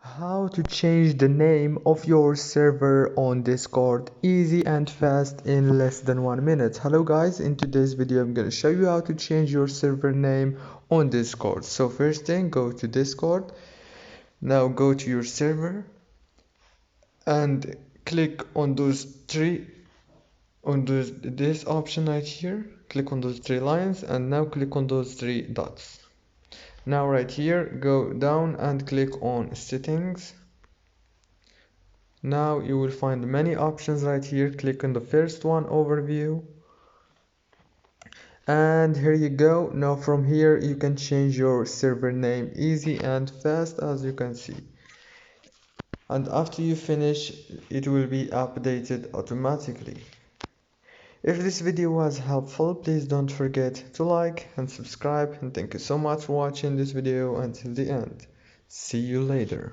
How to change the name of your server on Discord easy and fast in less than 1 minute. Hello guys, in today's video I'm going to show you how to change your server name on Discord. So first thing, go to Discord. Now go to your server and click on those this option right here. Click on those three lines and now click on those three dots. Now right here, go down and click on settings. Now you will find many options right here. Click on the first one, overview, and here you go. Now from here you can change your server name easy and fast, as you can see, and after you finish it will be updated automatically. If this video was helpful, please don't forget to like and subscribe, and thank you so much for watching this video until the end. See you later.